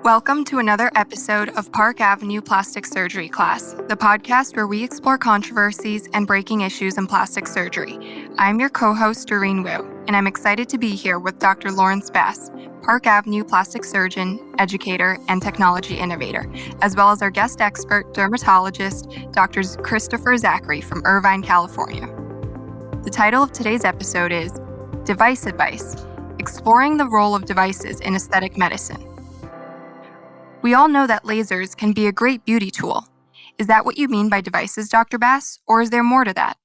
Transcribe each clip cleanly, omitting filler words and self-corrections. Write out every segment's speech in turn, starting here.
Welcome to another episode of Park Avenue Plastic Surgery Class, the podcast where we explore controversies and breaking issues in plastic surgery. I'm your co-host, Doreen Wu, and I'm excited to be here with Dr. Lawrence Bass, Park Avenue plastic surgeon, educator, and technology innovator, as well as our guest expert, dermatologist, Dr. Christopher Zachary from Irvine, California. The title of today's episode is Device Advice, Exploring the Role of Devices in Aesthetic Medicine. We all know that lasers can be a great beauty tool. Is that what you mean by devices, Dr. Bass, or is there more to that?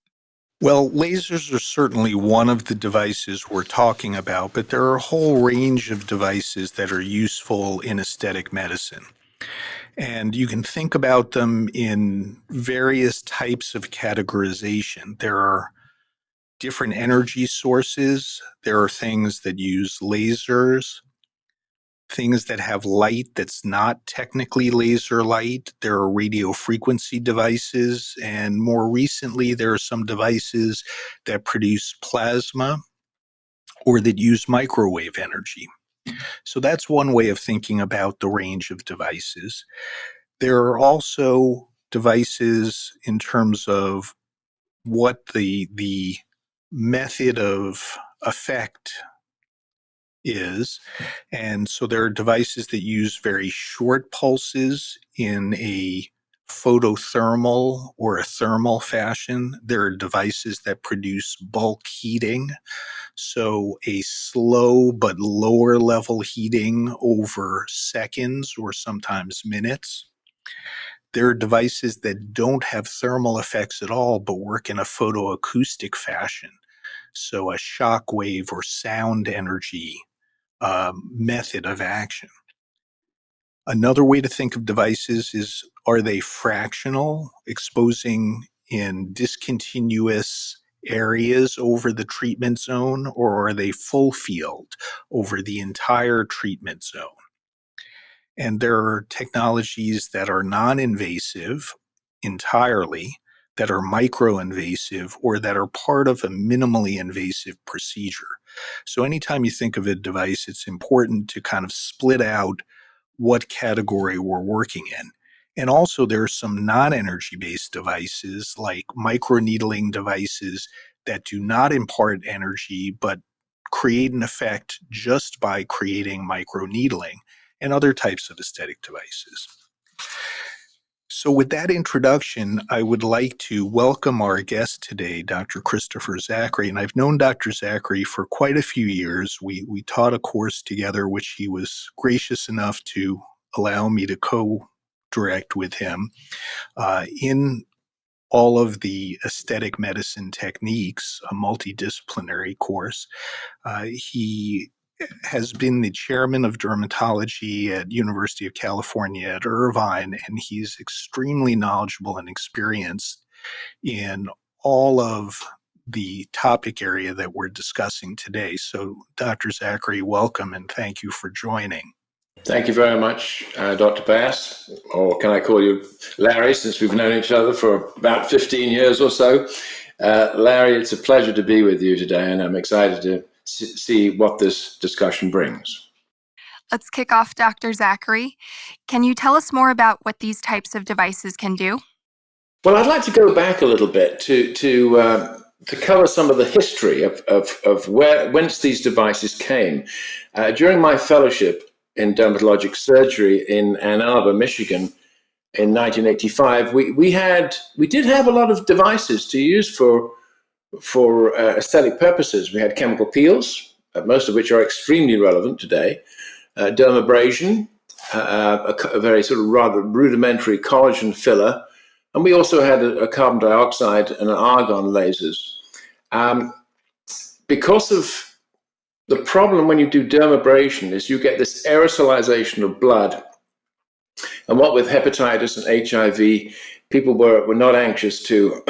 Well, lasers are certainly one of the devices we're talking about, but there are a whole range of devices that are useful in aesthetic medicine. And you can think about them in various types of categorization. There are different energy sources. There are things that use lasers, things that have light that's not technically laser light. There are radio frequency devices, and more recently, there are some devices that produce plasma or that use microwave energy. So that's one way of thinking about the range of devices. There are also devices in terms of what the method of effect is. And so there are devices that use very short pulses in a photothermal or a thermal fashion. There are devices that produce bulk heating, so a slow but lower level heating over seconds or sometimes minutes. There are devices that don't have thermal effects at all but work in a photoacoustic fashion, so a shock wave or sound energy method of action. Another way to think of devices is, are they fractional, exposing in discontinuous areas over the treatment zone, or are they full field over the entire treatment zone? And there are technologies that are non-invasive entirely, that are micro-invasive, or that are part of a minimally invasive procedure. So anytime you think of a device, it's important to kind of split out what category we're working in. And also there are some non-energy-based devices like microneedling devices that do not impart energy but create an effect just by creating microneedling, and other types of aesthetic devices. So with that introduction, I would like to welcome our guest today, Dr. Christopher Zachary. And I've known Dr. Zachary for quite a few years. We taught a course together, which he was gracious enough to allow me to co-direct with him in all of the aesthetic medicine techniques, a multidisciplinary course. He has been the chairman of dermatology at University of California at Irvine, and he's extremely knowledgeable and experienced in all of the topic area that we're discussing today. So, Dr. Zachary, welcome and thank you for joining. Thank you very much, Dr. Bass, or can I call you Larry, since we've known each other for about 15 years or so. Larry, it's a pleasure to be with you today, and I'm excited to see what this discussion brings. Let's kick off, Dr. Zachary. Can you tell us more about what these types of devices can do? Well, I'd like to go back a little bit to cover some of the history of whence these devices came. During my fellowship in dermatologic surgery in Ann Arbor, Michigan, in 1985, we did have a lot of devices to use for aesthetic purposes. We had chemical peels, most of which are extremely relevant today, dermabrasion, a very sort of rather rudimentary collagen filler, and we also had a carbon dioxide and an argon lasers. Because of the problem when you do dermabrasion is you get this aerosolization of blood, and what with hepatitis and HIV, people were not anxious to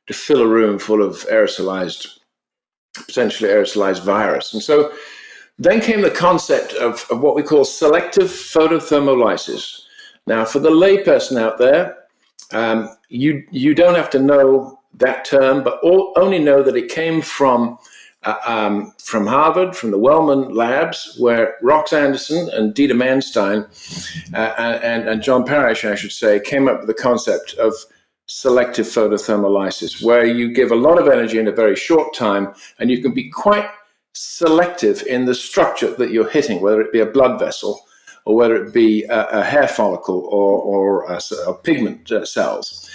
to fill a room full of potentially aerosolized virus. And so then came the concept of what we call selective photothermolysis. Now, for the layperson out there, you don't have to know that term, but only know that it came from from Harvard, from the Wellman labs, where Rox Anderson and Dieter Manstein and John Parrish, I should say, came up with the concept of selective photothermolysis, where you give a lot of energy in a very short time, and you can be quite selective in the structure that you're hitting, whether it be a blood vessel or whether it be a hair follicle or pigment cells.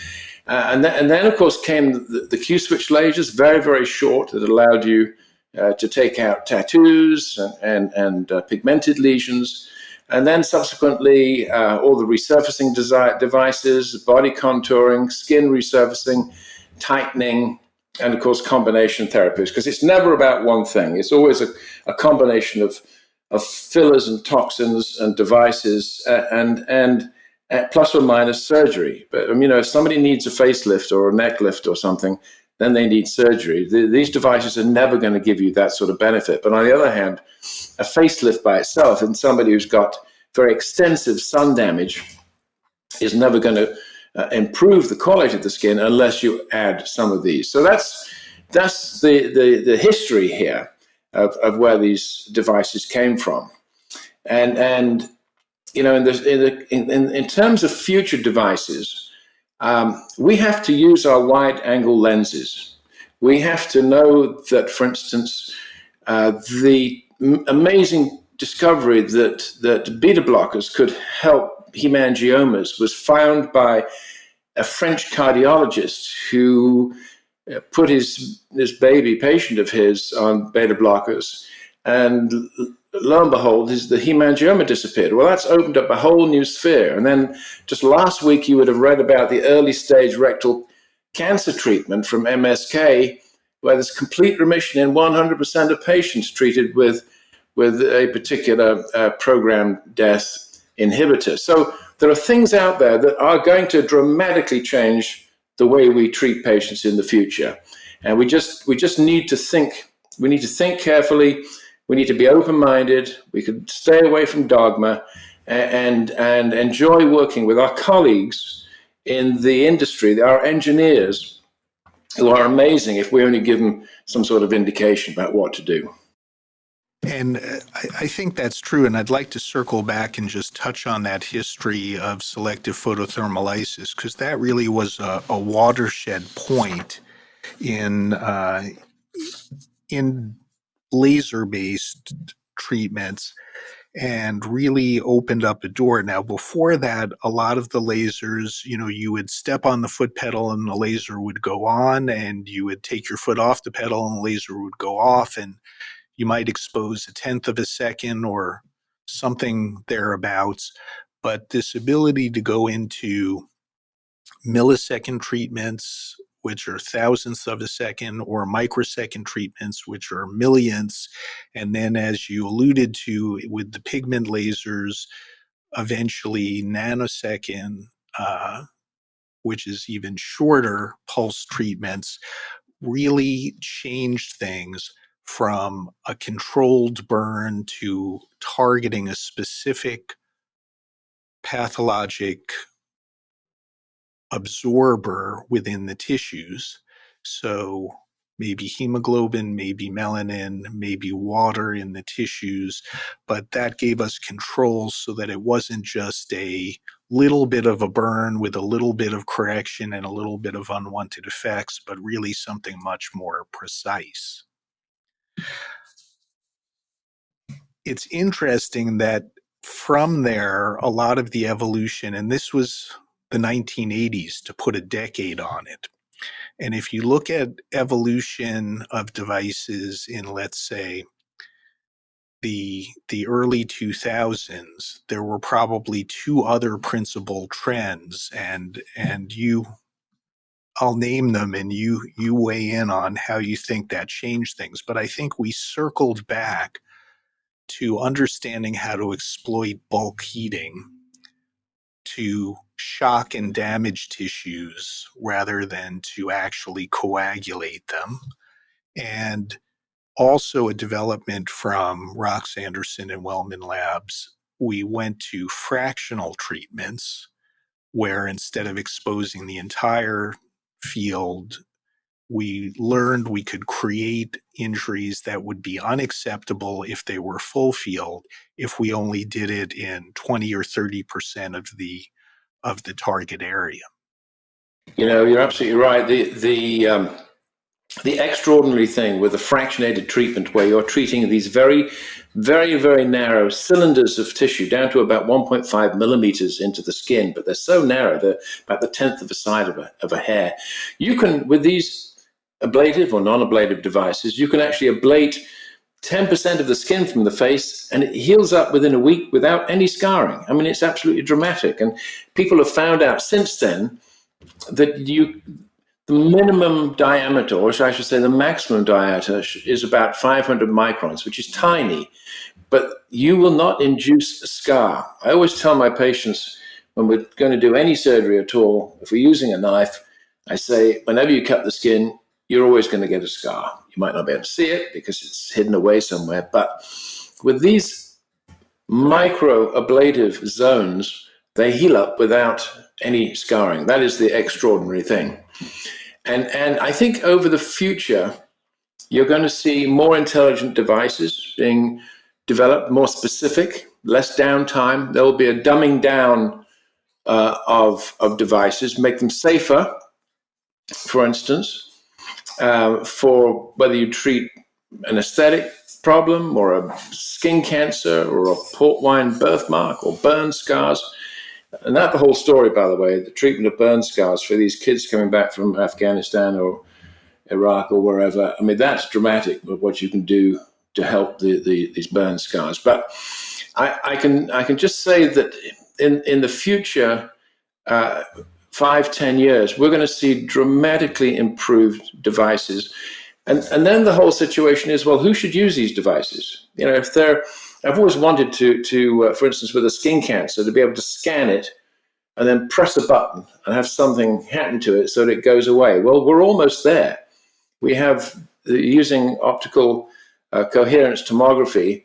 And then, of course, came the Q-switch lasers, very, very short, that allowed you to take out tattoos and pigmented lesions. And then subsequently, all the resurfacing devices, body contouring, skin resurfacing, tightening, and of course, combination therapies, because it's never about one thing. It's always a combination of fillers and toxins and devices and plus or minus surgery. But if somebody needs a facelift or a neck lift or something, then they need surgery. These devices are never going to give you that sort of benefit. But on the other hand, a facelift by itself in somebody who's got very extensive sun damage is never going to improve the quality of the skin unless you add some of these. So that's the history here of where these devices came from. And in terms of future devices, we have to use our wide-angle lenses. We have to know that, for instance, the amazing discovery that beta blockers could help hemangiomas was found by a French cardiologist who put this baby patient of his on beta blockers, and lo and behold, the hemangioma disappeared. Well, that's opened up a whole new sphere. And then just last week, you would have read about the early stage rectal cancer treatment from MSK, where there's complete remission in 100% of patients treated with a particular programmed death inhibitor. So there are things out there that are going to dramatically change the way we treat patients in the future. And we just need to think. We need to think carefully. We need to be open-minded. We could stay away from dogma and enjoy working with our colleagues in the industry, our engineers, who are amazing if we only give them some sort of indication about what to do. And I think that's true. And I'd like to circle back and just touch on that history of selective photothermolysis, because that really was a watershed point in laser-based treatments, and really opened up a door. Now, before that, a lot of the lasers, you would step on the foot pedal and the laser would go on, and you would take your foot off the pedal and the laser would go off, and you might expose a tenth of a second or something thereabouts. But this ability to go into millisecond treatments, which are thousandths of a second, or microsecond treatments, which are millionths. And then, as you alluded to with the pigment lasers, eventually nanosecond, which is even shorter pulse treatments, really changed things from a controlled burn to targeting a specific pathologic absorber within the tissues. So maybe hemoglobin, maybe melanin, maybe water in the tissues, but that gave us control so that it wasn't just a little bit of a burn with a little bit of correction and a little bit of unwanted effects, but really something much more precise. It's interesting that from there, a lot of the evolution, and this was the 1980s, to put a decade on it. And if you look at evolution of devices in, let's say, the early 2000s, there were probably two other principal trends, and I'll name them, and you weigh in on how you think that changed things. But I think we circled back to understanding how to exploit bulk heating to shock and damage tissues rather than to actually coagulate them. And also a development from Rox Anderson and Wellman Labs, we went to fractional treatments where instead of exposing the entire field, we learned we could create injuries that would be unacceptable if they were full field, if we only did it in 20 or 30% of the target area. You're absolutely right. The extraordinary thing with a fractionated treatment where you're treating these very, very, very narrow cylinders of tissue down to about 1.5 millimeters into the skin, but they're so narrow, they're about the tenth of a side of a hair. You can, with these ablative or non-ablative devices, you can actually ablate 10% of the skin from the face, and it heals up within a week without any scarring. I mean, it's absolutely dramatic. And people have found out since then that the minimum diameter, or I should say the maximum diameter, is about 500 microns, which is tiny, but you will not induce a scar. I always tell my patients when we're going to do any surgery at all, if we're using a knife, I say, whenever you cut the skin, you're always going to get a scar. You might not be able to see it because it's hidden away somewhere, but with these micro ablative zones, they heal up without any scarring. That is the extraordinary thing. And I think over the future, you're going to see more intelligent devices being developed, more specific, less downtime. There will be a dumbing down of devices, make them safer, for instance, for whether you treat an aesthetic problem or a skin cancer or a port wine birthmark or burn scars. And that's the whole story, by the way, the treatment of burn scars for these kids coming back from Afghanistan or Iraq or wherever. I mean, that's dramatic with what you can do to help these burn scars. But I can just say that in the future, 5-10 years, we're going to see dramatically improved devices. And then the whole situation is, well, who should use these devices? I've always wanted to for instance, with a skin cancer, to be able to scan it and then press a button and have something happen to it so that it goes away. Well, we're almost there. We have, using optical coherence tomography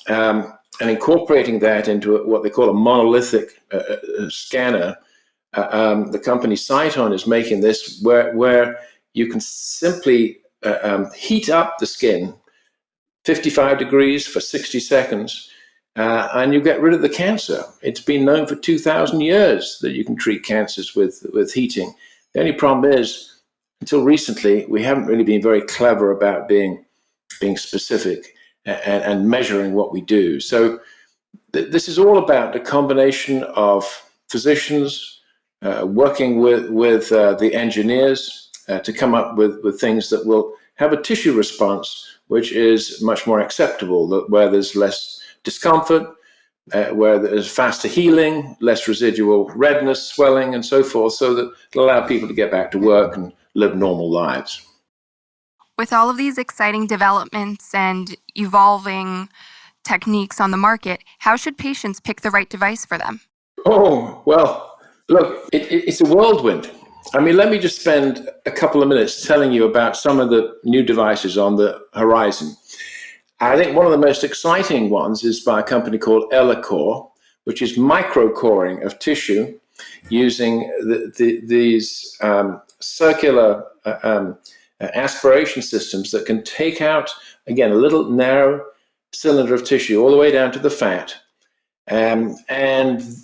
and incorporating that into what they call a monolithic scanner. The company Cyton is making this where you can simply heat up the skin 55 degrees for 60 seconds, and you get rid of the cancer. It's been known for 2,000 years that you can treat cancers with heating. The only problem is, until recently, we haven't really been very clever about being specific and measuring what we do. So this is all about the combination of physicians working with the engineers to come up with things that will have a tissue response which is much more acceptable, where there's less discomfort, where there's faster healing, less residual redness, swelling, and so forth, so that it'll allow people to get back to work and live normal lives. With all of these exciting developments and evolving techniques on the market, how should patients pick the right device for them? Oh, well, look, it's a whirlwind. I mean, let me just spend a couple of minutes telling you about some of the new devices on the horizon. I think one of the most exciting ones is by a company called Ellacor, which is micro-coring of tissue using these circular aspiration systems that can take out, again, a little narrow cylinder of tissue all the way down to the fat. And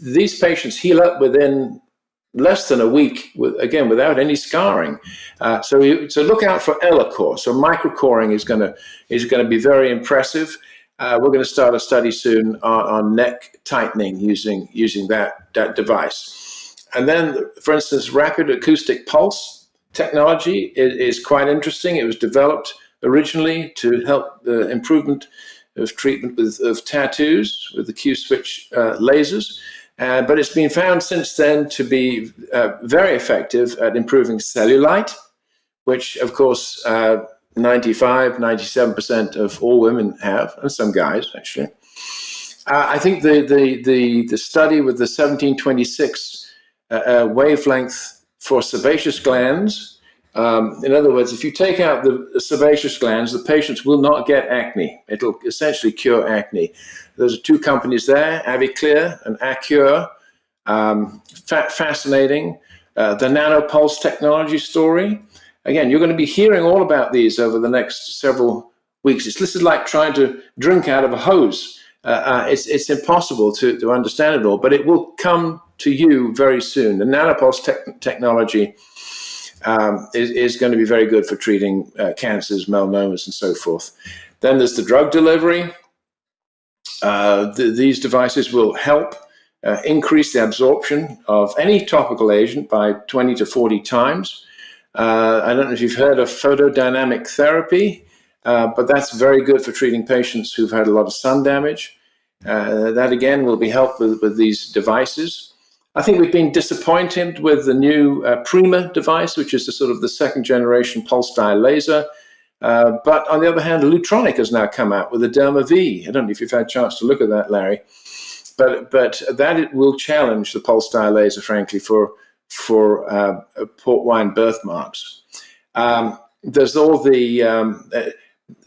these patients heal up within less than a week, without any scarring. So look out for Ellacor. So microcoring is going to be very impressive. We're going to start a study soon on neck tightening using that device. And then, for instance, rapid acoustic pulse technology is quite interesting. It was developed originally to help the improvement of treatment of tattoos with the Q-switch lasers. But it's been found since then to be very effective at improving cellulite, which, of course, 97% of all women have, and some guys, actually. I think the study with the 1726 wavelength for sebaceous glands, in other words, if you take out the sebaceous glands, the patients will not get acne. It'll essentially cure acne. There's two companies there, Aviclear and Accure. Fascinating. The nanopulse technology story. again, you're going to be hearing all about these over the next several weeks. This is like trying to drink out of a hose. It's impossible to understand it all, but it will come to you very soon. The nanopulse technology is going to be very good for treating cancers, melanomas, and so forth. Then there's the drug delivery. These devices will help increase the absorption of any topical agent by 20 to 40 times. I don't know if you've heard of photodynamic therapy, but that's very good for treating patients who've had a lot of sun damage. That, again, will be helped with these devices. I think we've been disappointed with the new Prima device, which is the second generation pulse dye laser. But on the other hand, Lutronic has now come out with the Derma V. I don't know if you've had a chance to look at that, Larry. But that it will challenge the pulse dye laser, frankly, for port wine birthmarks. There's all the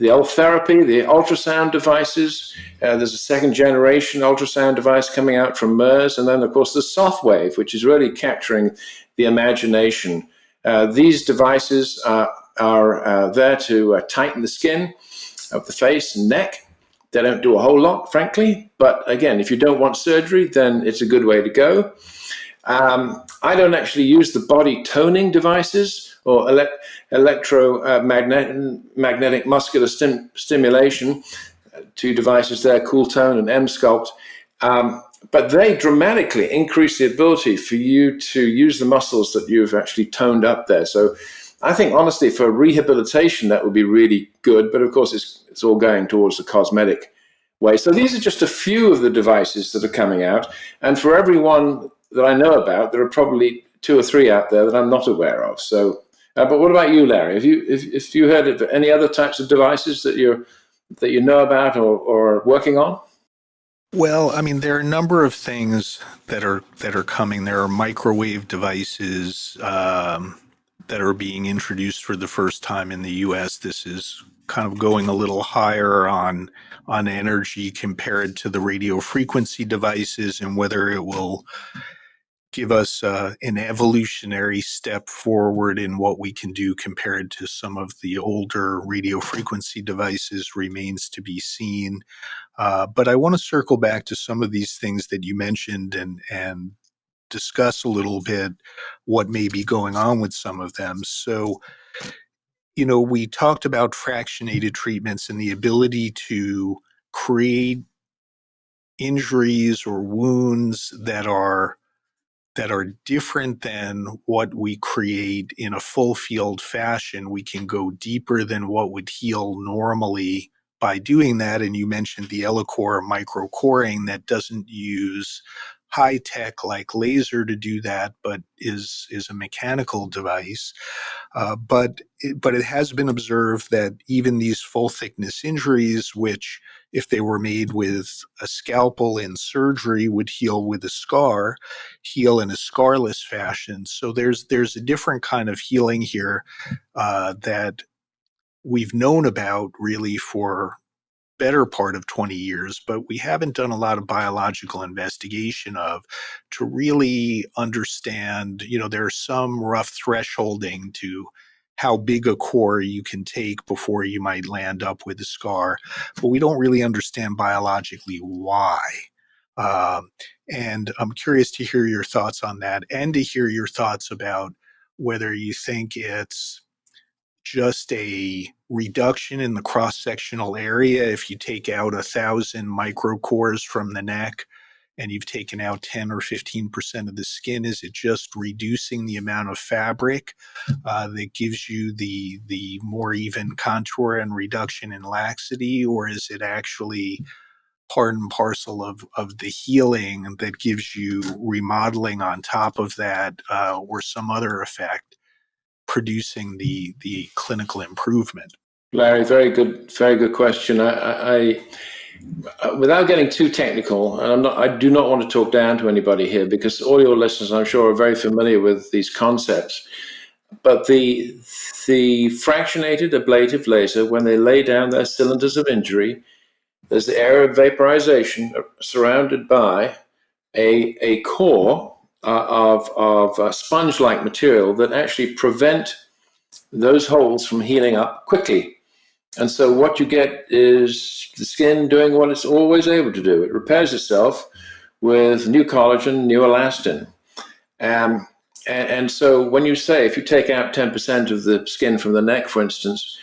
L-therapy, the ultrasound devices. There's a second generation ultrasound device coming out from MERS. And then, of course, the Softwave, which is really capturing the imagination. These devices are there to tighten the skin of the face and neck. They don't do a whole lot, frankly. But again, if you don't want surgery, then it's a good way to go. I don't actually use the body toning devices or electromagnetic muscular stimulation, two devices there, Cool Tone and M-Sculpt. But they dramatically increase the ability for you to use the muscles that you've actually toned up there. So I think, honestly, for rehabilitation, that would be really good. But of course, it's all going towards the cosmetic way. So these are just a few of the devices that are coming out. And for everyone that I know about, there are probably 2 or 3 out there that I'm not aware of. So, but what about you, Larry? If you heard of any other types of devices that you know about or working on? Well, I mean, there are a number of things that are coming. There are microwave devices that are being introduced for the first time in the U.S. This is kind of going a little higher on energy compared to the radio frequency devices, and whether it will give us an evolutionary step forward in what we can do compared to some of the older radio frequency devices remains to be seen. But I want to circle back to some of these things that you mentioned and discuss a little bit what may be going on with some of them. So, we talked about fractionated treatments and the ability to create injuries or wounds that are different than what we create in a full field fashion. We can go deeper than what would heal normally by doing that. And you mentioned the Elocore microcoring that doesn't use high tech like laser to do that, but is a mechanical device. But it has been observed that even these full thickness injuries, which if they were made with a scalpel in surgery would heal with a scar, heal in a scarless fashion. So there's a different kind of healing here that we've known about really for better part of 20 years, but we haven't done a lot of biological investigation of to really understand, there's some rough thresholding to how big a core you can take before you might land up with a scar, but we don't really understand biologically why. And I'm curious to hear your thoughts on that and to hear your thoughts about whether you think it's just a reduction in the cross-sectional area. If you take out 1,000 microcores from the neck and you've taken out 10 or 15% of the skin, is it just reducing the amount of fabric that gives you the more even contour and reduction in laxity? Or is it actually part and parcel of the healing that gives you remodeling on top of that, or some other effect producing the clinical improvement? Larry, very good question. I without getting too technical, and I do not want to talk down to anybody here because all your listeners, I'm sure, are very familiar with these concepts. But the fractionated ablative laser, when they lay down their cylinders of injury, there's the area of vaporization surrounded by a core of sponge-like material that actually prevent those holes from healing up quickly. And so what you get is the skin doing what it's always able to do. It repairs itself with new collagen, new elastin. And so when you say, if you take out 10% of the skin from the neck, for instance,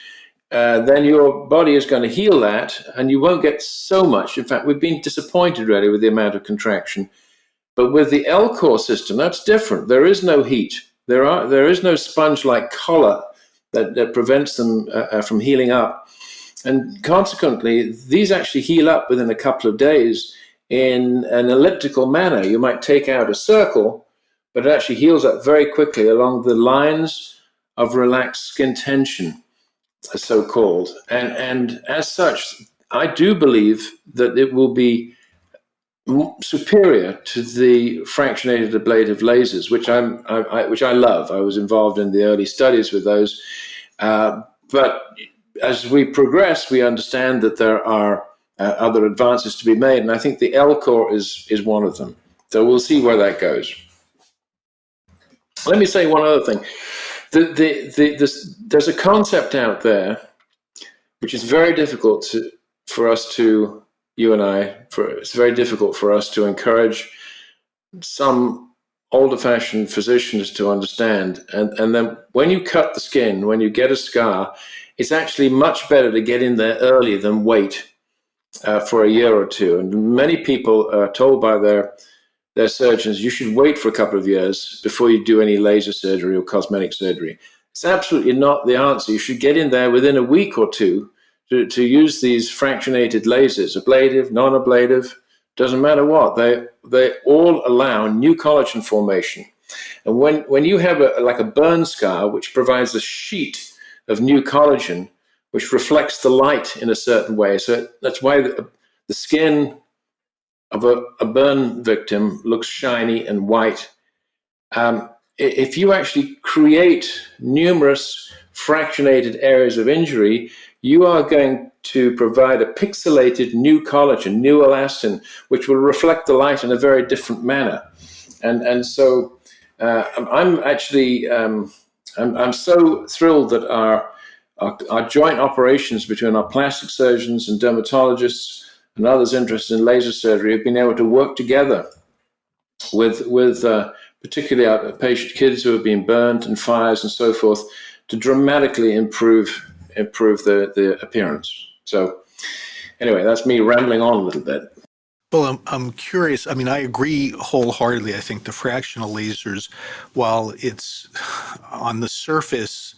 then your body is going to heal that, and you won't get so much. In fact, we've been disappointed really with the amount of contraction. But with the L-core system, that's different. There is no heat. There is no sponge-like collar that prevents them from healing up. And consequently, these actually heal up within a couple of days in an elliptical manner. You might take out a circle, but it actually heals up very quickly along the lines of relaxed skin tension, so-called. And as such, I do believe that it will be superior to the fractionated ablative lasers, which I love. I was involved in the early studies with those. But as we progress, we understand that there are other advances to be made, and I think the L-core is one of them. So we'll see where that goes. Let me say one other thing. There's a concept out there which is very difficult for us to, you and I, it's very difficult for us to encourage some older-fashioned physicians to understand. And then when you cut the skin, when you get a scar, it's actually much better to get in there early than wait for a year or two. And many people are told by their surgeons, you should wait for a couple of years before you do any laser surgery or cosmetic surgery. It's absolutely not the answer. You should get in there within a week or two to use these fractionated lasers, ablative, non-ablative, doesn't matter what. They all allow new collagen formation. And when you have a burn scar, which provides a sheet of new collagen, which reflects the light in a certain way. So that's why the skin of a burn victim looks shiny and white. If you actually create numerous fractionated areas of injury, you are going to provide a pixelated new collagen, new elastin, which will reflect the light in a very different manner. And so I'm actually I'm so thrilled that our joint operations between our plastic surgeons and dermatologists and others interested in laser surgery have been able to work together with particularly our patient kids who have been burnt and fires and so forth to dramatically improve the appearance. So anyway, that's me rambling on a little bit. Well, I'm curious. I mean, I agree wholeheartedly. I think the fractional lasers, while it's on the surface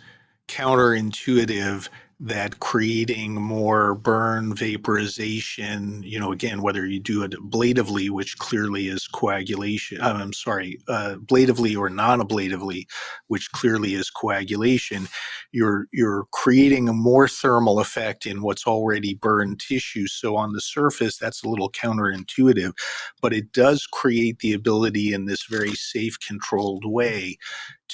counterintuitive that creating more burn vaporization, again, whether you do it ablatively, which clearly is coagulation, ablatively or non-ablatively, which clearly is coagulation, you're creating a more thermal effect in what's already burned tissue. So on the surface, that's a little counterintuitive, but it does create the ability in this very safe, controlled way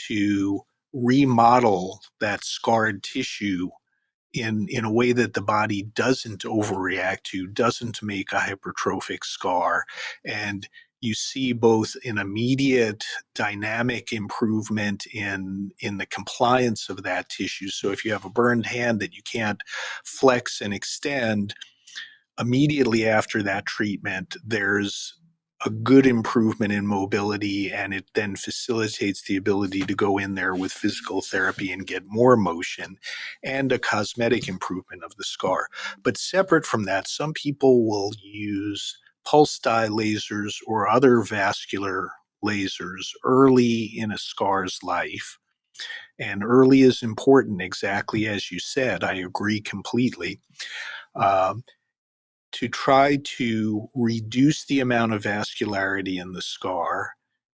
to remodel that scarred tissue in a way that the body doesn't overreact to, doesn't make a hypertrophic scar. And you see both an immediate dynamic improvement in the compliance of that tissue. So if you have a burned hand that you can't flex and extend, immediately after that treatment, there's a good improvement in mobility, and it then facilitates the ability to go in there with physical therapy and get more motion and a cosmetic improvement of the scar. But separate from that, some people will use pulse dye lasers or other vascular lasers early in a scar's life. And early is important, exactly as you said. I agree completely. To try to reduce the amount of vascularity in the scar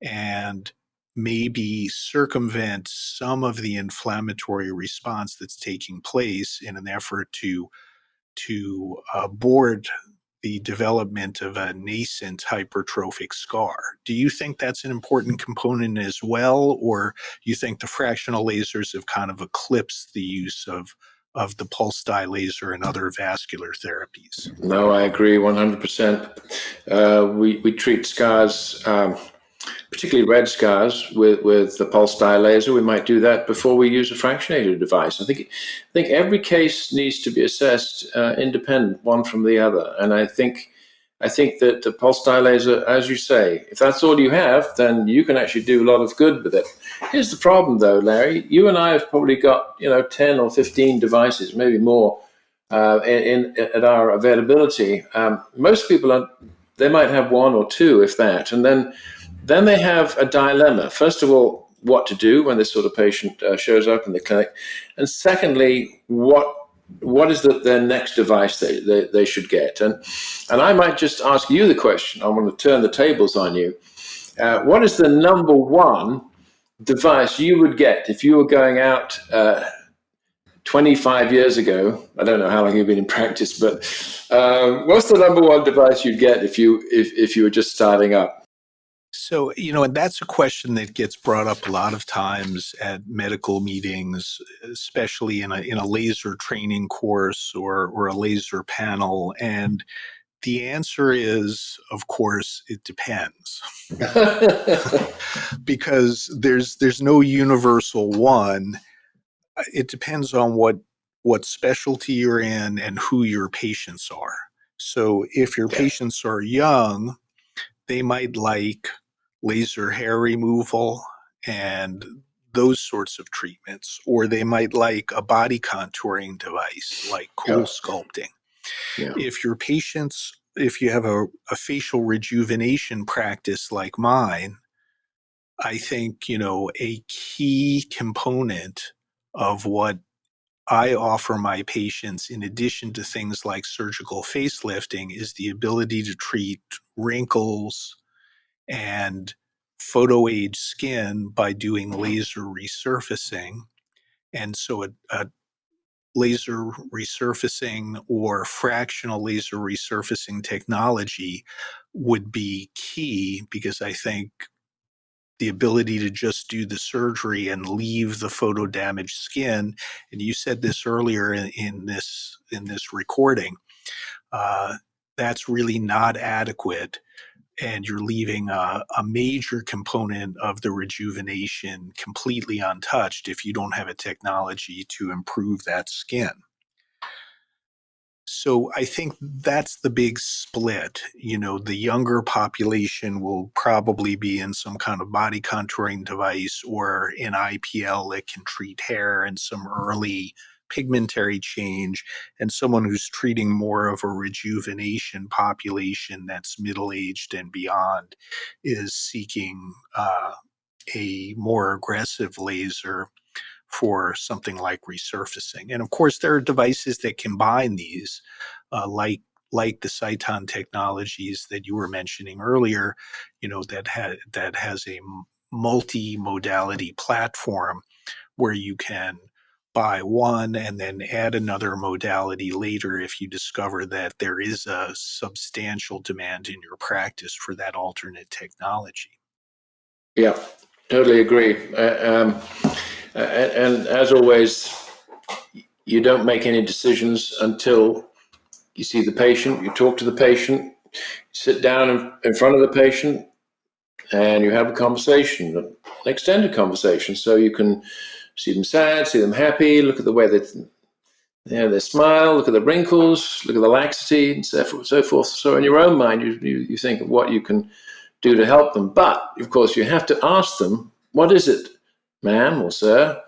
and maybe circumvent some of the inflammatory response that's taking place in an effort to abort the development of a nascent hypertrophic scar. Do you think that's an important component as well, or you think the fractional lasers have kind of eclipsed the use of the pulse dye laser and other vascular therapies? No, I agree 100%. We treat scars particularly red scars with the pulse dye laser. We might do that before we use a fractionator device. I think every case needs to be assessed independent, one from the other. And I think that the pulse dye laser, as you say, if that's all you have, then you can actually do a lot of good with it. Here's the problem, though, Larry. You and I have probably got 10 or 15 devices, maybe more, at our availability. Most people they might have one or two, if that, and then they have a dilemma. First of all, what to do when this sort of patient shows up in the clinic, and secondly, what is their next device they should get? And I might just ask you the question. I want to turn the tables on you. What is the number one device you would get if you were going out 25 years ago? I don't know how long you've been in practice, but what's the number one device you'd get if you were just starting up? So, and that's a question that gets brought up a lot of times at medical meetings, especially in a laser training course or a laser panel. And the answer is, of course, it depends. Because there's no universal one. It depends on what specialty you're in and who your patients are. So if your patients are young, they might like laser hair removal and those sorts of treatments, or they might like a body contouring device like cool sculpting. Yeah. If you have a facial rejuvenation practice like mine, I think, a key component of what I offer my patients, in addition to things like surgical facelifting, is the ability to treat wrinkles and photo-age skin by doing laser resurfacing. And so a laser resurfacing or fractional laser resurfacing technology would be key, because I think the ability to just do the surgery and leave the photo damaged skin, and you said this earlier in this recording, that's really not adequate, and you're leaving a major component of the rejuvenation completely untouched if you don't have a technology to improve that skin. So I think that's the big split. The younger population will probably be in some kind of body contouring device or an IPL that can treat hair and some early pigmentary change, and someone who's treating more of a rejuvenation population that's middle-aged and beyond is seeking a more aggressive laser for something like resurfacing. And of course, there are devices that combine these, like the Cyton technologies that you were mentioning earlier, that has a multi-modality platform where you can buy one and then add another modality later if you discover that there is a substantial demand in your practice for that alternate technology. Yeah, totally agree. And as always, you don't make any decisions until you see the patient, you talk to the patient, you sit down in front of the patient, and you have a conversation, an extended conversation, so you can see them sad, see them happy, look at the way they smile, look at the wrinkles, look at the laxity, and so forth. So in your own mind, you think of what you can do to help them. But, of course, you have to ask them, what is it, ma'am or sir?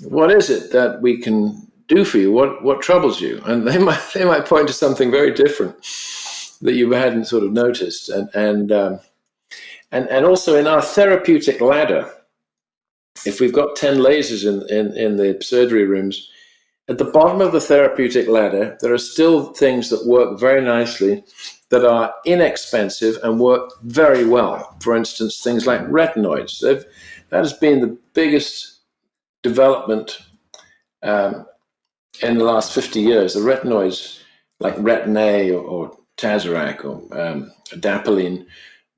What is it that we can do for you? What troubles you? And they might point to something very different that you hadn't sort of noticed. And also in our therapeutic ladder, if we've got 10 lasers in the surgery rooms, at the bottom of the therapeutic ladder, there are still things that work very nicely, that are inexpensive and work very well. For instance, things like retinoids. That has been the biggest development in the last 50 years. The retinoids, like Retin-A or Tazorac or Adapalene,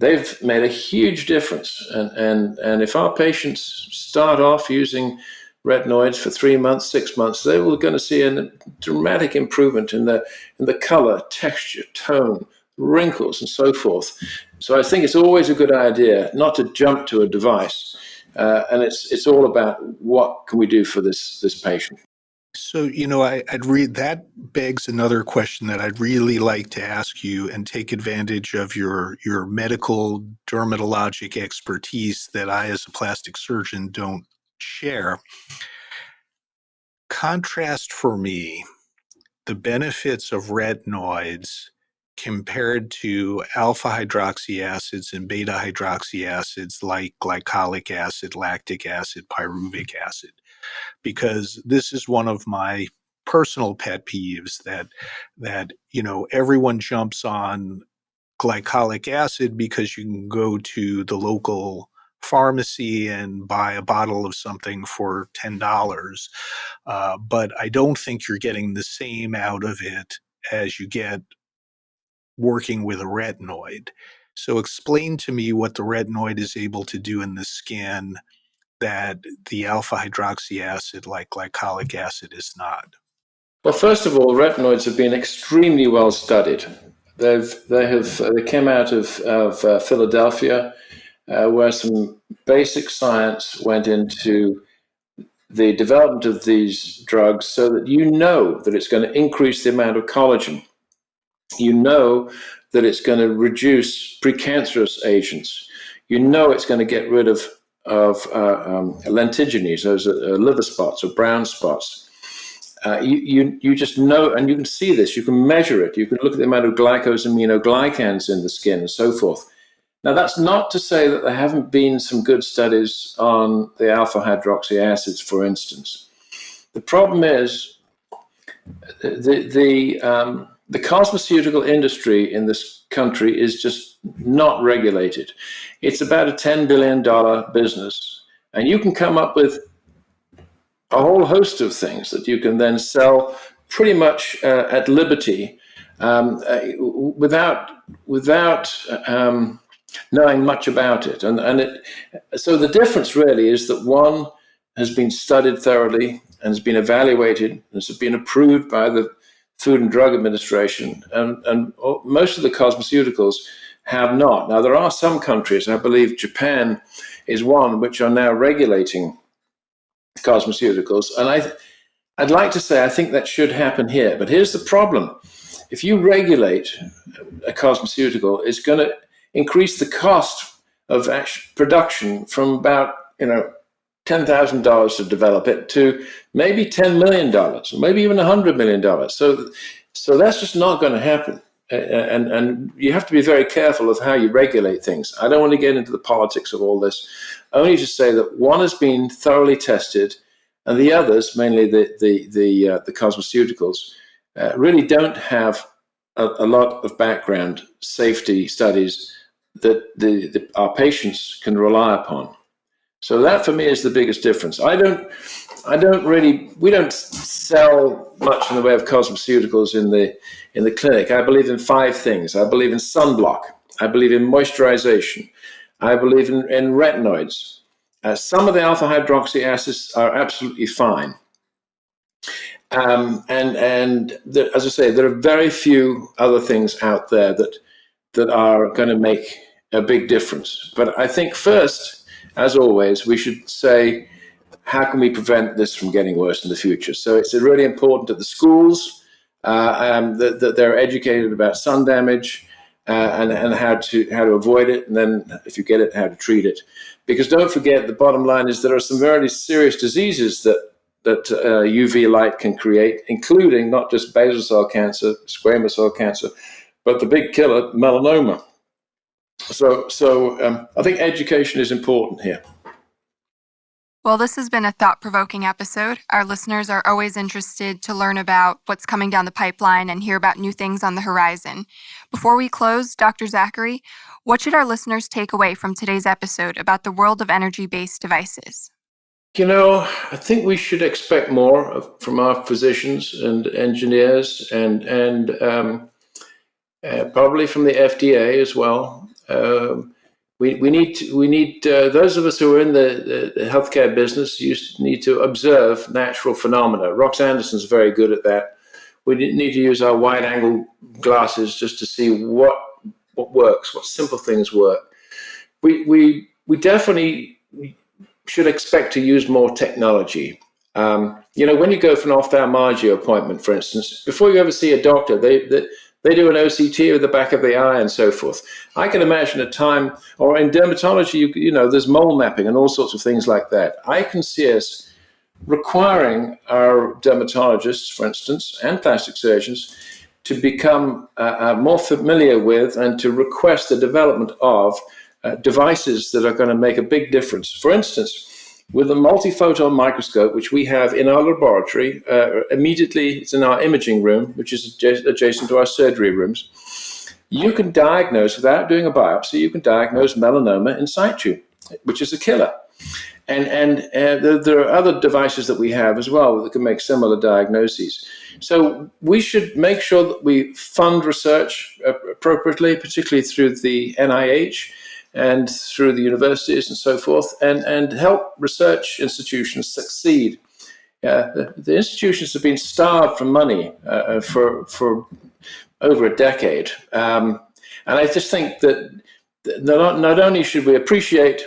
they've made a huge difference. And if our patients start off using retinoids for 3 months, 6 months, they will going to see a dramatic improvement in the color, texture, tone, wrinkles, and so forth. So I think it's always a good idea not to jump to a device, and it's all about what can we do for this patient. So, I'd read that begs another question that I'd really like to ask you and take advantage of your medical dermatologic expertise that I, as a plastic surgeon, don't share. Contrast for me the benefits of retinoids compared to alpha hydroxy acids and beta hydroxy acids like glycolic acid, lactic acid, pyruvic acid, because this is one of my personal pet peeves that everyone jumps on glycolic acid because you can go to the local pharmacy and buy a bottle of something for $10. But I don't think you're getting the same out of it as you get working with a retinoid. So explain to me what the retinoid is able to do in the skin that the alpha hydroxy acid like glycolic acid is not. Well, first of all, retinoids have been extremely well studied. They came out of Philadelphia, where some basic science went into the development of these drugs, so that you know that it's going to increase the amount of collagen. You know that it's going to reduce precancerous agents. You know it's going to get rid of lentiginous, those liver spots or brown spots. You just know, and you can see this. You can measure it. You can look at the amount of glycosaminoglycans in the skin and so forth. Now, that's not to say that there haven't been some good studies on the alpha hydroxy acids, for instance. The problem is the cosmeceutical industry in this country is just not regulated. It's about a $10 billion business, and you can come up with a whole host of things that you can then sell pretty much at liberty without knowing much about it. So the difference really is that one has been studied thoroughly and has been evaluated and has been approved by the Food and Drug Administration, and most of the cosmeceuticals have not. Now, there are some countries, I believe Japan is one, which are now regulating cosmeceuticals, and I'd like to say I think that should happen here. But here's the problem. If you regulate a cosmeceutical, it's going to increase the cost of production from about $10,000 to develop it to maybe $10 million, or maybe even $100 million. So that's just not going to happen. And you have to be very careful of how you regulate things. I don't want to get into the politics of all this, only to say that one has been thoroughly tested, and the others, mainly the cosmeceuticals, really don't have a lot of background safety studies that our patients can rely upon. So that for me is the biggest difference. We don't sell much in the way of cosmeceuticals in the clinic. I believe in 5 things. I believe in sunblock. I believe in moisturization. I believe in retinoids. Some of the alpha hydroxy acids are absolutely fine. As I say, there are very few other things out there that are going to make a big difference. But I think first, as always, we should say, how can we prevent this from getting worse in the future? So it's really important that the schools that they're educated about sun damage and how to avoid it, and then if you get it, how to treat it. Because don't forget, the bottom line is there are some very serious diseases that UV light can create, including not just basal cell cancer, squamous cell cancer, but the big killer, melanoma. So I think education is important here. Well, this has been a thought-provoking episode. Our listeners are always interested to learn about what's coming down the pipeline and hear about new things on the horizon. Before we close, Dr. Zachary, what should our listeners take away from today's episode about the world of energy-based devices? I think we should expect more from our physicians and engineers and probably from the FDA as well. We need those of us who are in the healthcare business need to observe natural phenomena. Rox Anderson's very good at that. We need to use our wide-angle glasses just to see what what works, what simple things work. We definitely should expect to use more technology. When you go for an ophthalmology appointment, for instance, before you ever see a doctor, they do an OCT of the back of the eye and so forth. I can imagine a time, or in dermatology, there's mole mapping and all sorts of things like that. I can see us requiring our dermatologists, for instance, and plastic surgeons to become more familiar with and to request the development of devices that are going to make a big difference. For instance, with a multiphoton microscope, which we have in our laboratory, immediately it's in our imaging room, which is adjacent to our surgery rooms, you can diagnose, without doing a biopsy, you can diagnose melanoma in situ, which is a killer. And there are other devices that we have as well that can make similar diagnoses. So we should make sure that we fund research appropriately, particularly through the NIH and through the universities and so forth, and help research institutions succeed. The institutions have been starved for money for over a decade. And I just think that not only should we appreciate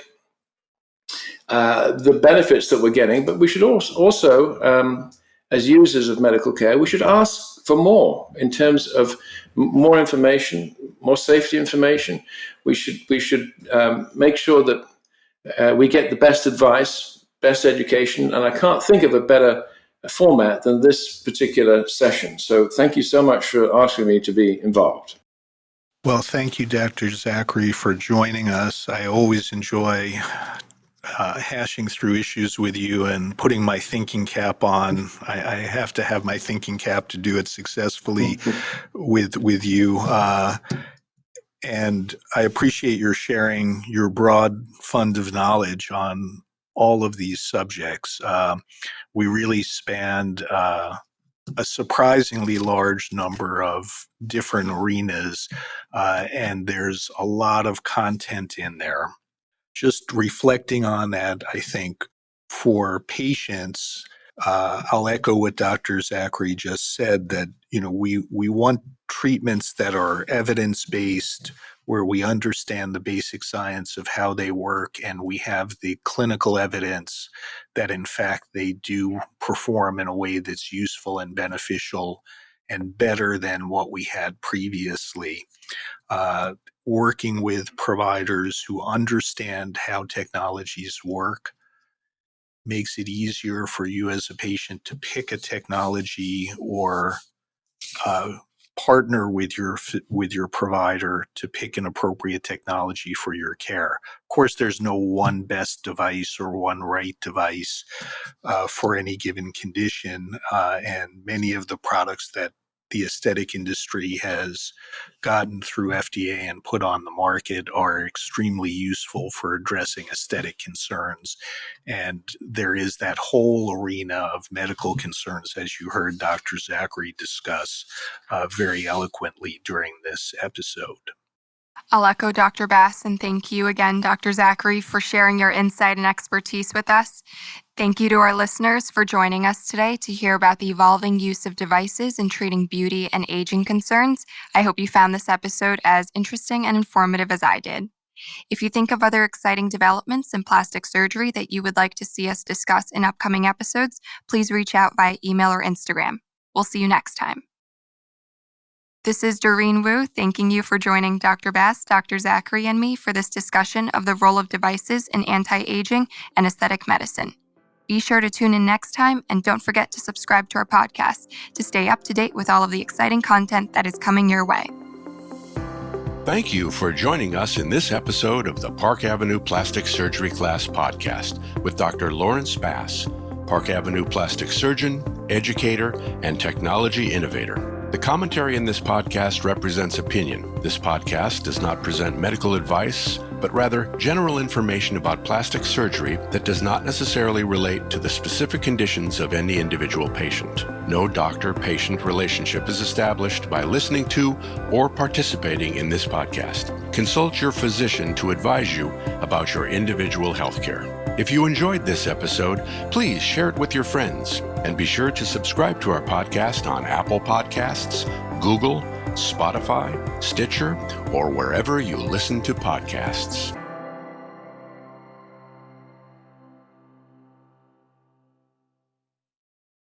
the benefits that we're getting, but we should also, as users of medical care, we should ask for more in terms of more information, more safety information. We should make sure that we get the best advice, best education, and I can't think of a better format than this particular session. So thank you so much for asking me to be involved. Well, thank you, Dr. Zachary, for joining us. I always enjoy hashing through issues with you and putting my thinking cap on. I have to have my thinking cap to do it successfully with you. And I appreciate your sharing your broad fund of knowledge on all of these subjects. We really spanned a surprisingly large number of different arenas, and there's a lot of content in there. Just reflecting on that, I think for patients, I'll echo what Dr. Zachary just said, that we want treatments that are evidence-based, where we understand the basic science of how they work, and we have the clinical evidence that in fact they do perform in a way that's useful and beneficial and better than what we had previously. Working with providers who understand how technologies work makes it easier for you as a patient to pick a technology or partner with your provider to pick an appropriate technology for your care. Of course, there's no one best device or one right device for any given condition, and many of the products that the aesthetic industry has gotten through FDA and put on the market are extremely useful for addressing aesthetic concerns. And there is that whole arena of medical concerns, as you heard Dr. Zachary discuss very eloquently during this episode. I'll echo Dr. Bass and thank you again, Dr. Zachary, for sharing your insight and expertise with us. Thank you to our listeners for joining us today to hear about the evolving use of devices in treating beauty and aging concerns. I hope you found this episode as interesting and informative as I did. If you think of other exciting developments in plastic surgery that you would like to see us discuss in upcoming episodes, please reach out via email or Instagram. We'll see you next time. This is Doreen Wu, thanking you for joining Dr. Bass, Dr. Zachary, and me for this discussion of the role of devices in anti-aging and aesthetic medicine. Be sure to tune in next time, and don't forget to subscribe to our podcast to stay up to date with all of the exciting content that is coming your way. Thank you for joining us in this episode of the Park Avenue Plastic Surgery Class podcast with Dr. Lawrence Bass, Park Avenue plastic surgeon, educator, and technology innovator. The commentary in this podcast represents opinion. This podcast does not present medical advice, but rather general information about plastic surgery that does not necessarily relate to the specific conditions of any individual patient. No doctor-patient relationship is established by listening to or participating in this podcast. Consult your physician to advise you about your individual healthcare. If you enjoyed this episode, please share it with your friends, and be sure to subscribe to our podcast on Apple Podcasts, Google, Spotify, Stitcher, or wherever you listen to podcasts.